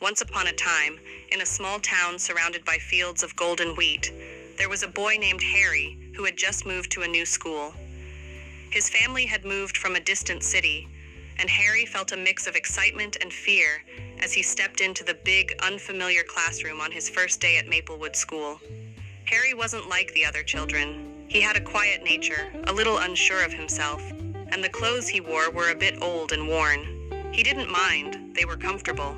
Once upon a time, in a small town surrounded by fields of golden wheat, there was a boy named Harry who had just moved to a new school. His family had moved from a distant city, and Harry felt a mix of excitement and fear as he stepped into the big, unfamiliar classroom on his first day at Maplewood School. Harry wasn't like the other children. He had a quiet nature, a little unsure of himself, and the clothes he wore were a bit old and worn. He didn't mind, they were comfortable.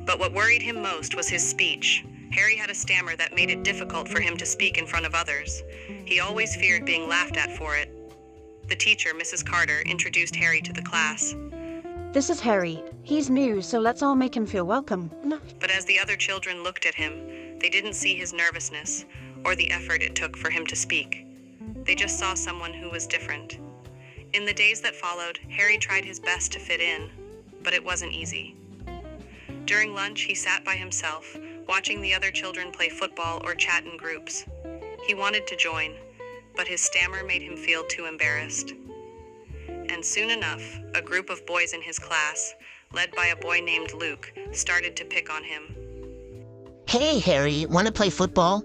But what worried him most was his speech. Harry had a stammer that made it difficult for him to speak in front of others. He always feared being laughed at for it. The teacher, Mrs. Carter, introduced Harry to the class. This is Harry. He's new, so let's all make him feel welcome. But as the other children looked at him, they didn't see his nervousness or the effort it took for him to speak. They just saw someone who was different. In the days that followed, Harry tried his best to fit in, but it wasn't easy. During lunch, he sat by himself, watching the other children play football or chat in groups. He wanted to join, but his stammer made him feel too embarrassed. And soon enough, a group of boys in his class, led by a boy named Luke, started to pick on him. Hey, Harry, want to play football?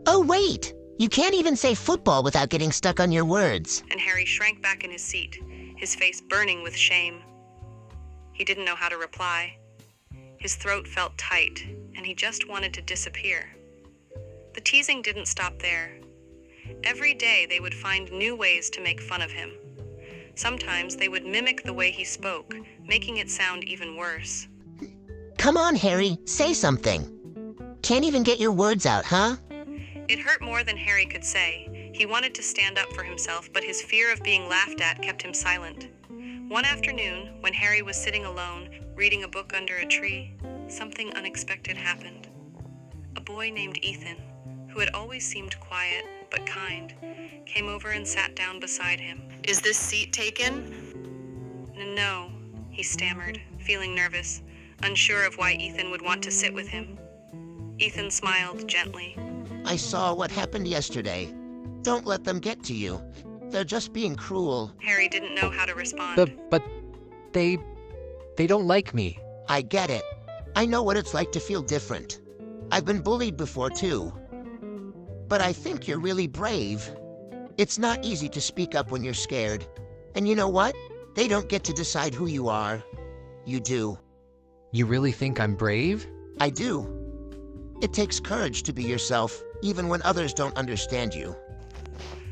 Oh, wait! You can't even say football without getting stuck on your words. And Harry shrank back in his seat, his face burning with shame. He didn't know how to reply. His throat felt tight, and he just wanted to disappear. The teasing didn't stop there. Every day they would find new ways to make fun of him. Sometimes they would mimic the way he spoke, making it sound even worse. Come on, Harry, say something. Can't even get your words out, huh? It hurt more than Harry could say. He wanted to stand up for himself, but his fear of being laughed at kept him silent. One afternoon, when Harry was sitting alone, reading a book under a tree, something unexpected happened. A boy named Ethan, who had always seemed quiet but kind, came over and sat down beside him. Is this seat taken? No, he stammered, feeling nervous, unsure of why Ethan would want to sit with him. Ethan smiled gently. I saw what happened yesterday. Don't let them get to you. They're just being cruel. Harry didn't know how to respond. But they don't like me. I get it. I know what it's like to feel different. I've been bullied before, too. But I think you're really brave. It's not easy to speak up when you're scared. And you know what? They don't get to decide who you are. You do. You really think I'm brave? I do. It takes courage to be yourself, even when others don't understand you.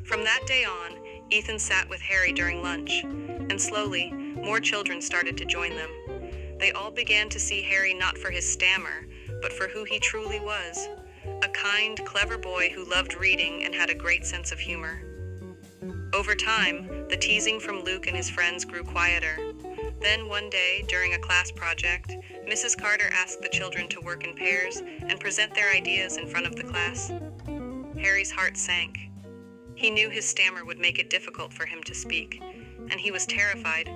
From that day on, Ethan sat with Harry during lunch, and slowly, more children started to join them. They all began to see Harry not for his stammer, but for who he truly was. A kind, clever boy who loved reading and had a great sense of humor. Over time, the teasing from Luke and his friends grew quieter. Then one day, during a class project, Mrs. Carter asked the children to work in pairs and present their ideas in front of the class. Harry's heart sank. He knew his stammer would make it difficult for him to speak, and he was terrified.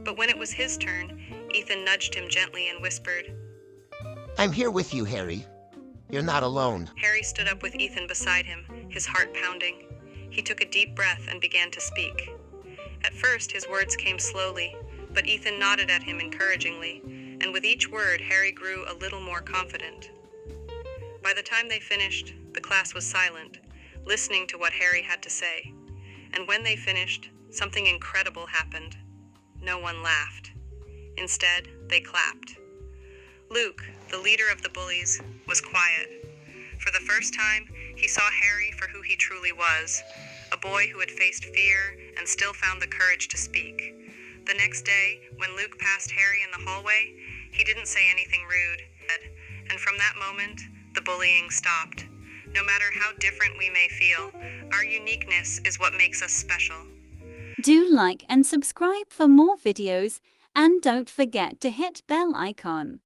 But when it was his turn, Ethan nudged him gently and whispered, I'm here with you, Harry. You're not alone. Harry stood up with Ethan beside him, his heart pounding. He took a deep breath and began to speak. At first, his words came slowly, but Ethan nodded at him encouragingly, and with each word, Harry grew a little more confident. By the time they finished, the class was silent, listening to what Harry had to say. And when they finished, something incredible happened. No one laughed. Instead, they clapped. Luke, the leader of the bullies, was quiet. For the first time, he saw Harry for who he truly was, a boy who had faced fear and still found the courage to speak. The next day, when Luke passed Harry in the hallway, he didn't say anything rude, and from that moment, the bullying stopped. No matter how different we may feel, our uniqueness is what makes us special. Do like and subscribe for more videos, and don't forget to hit bell icon.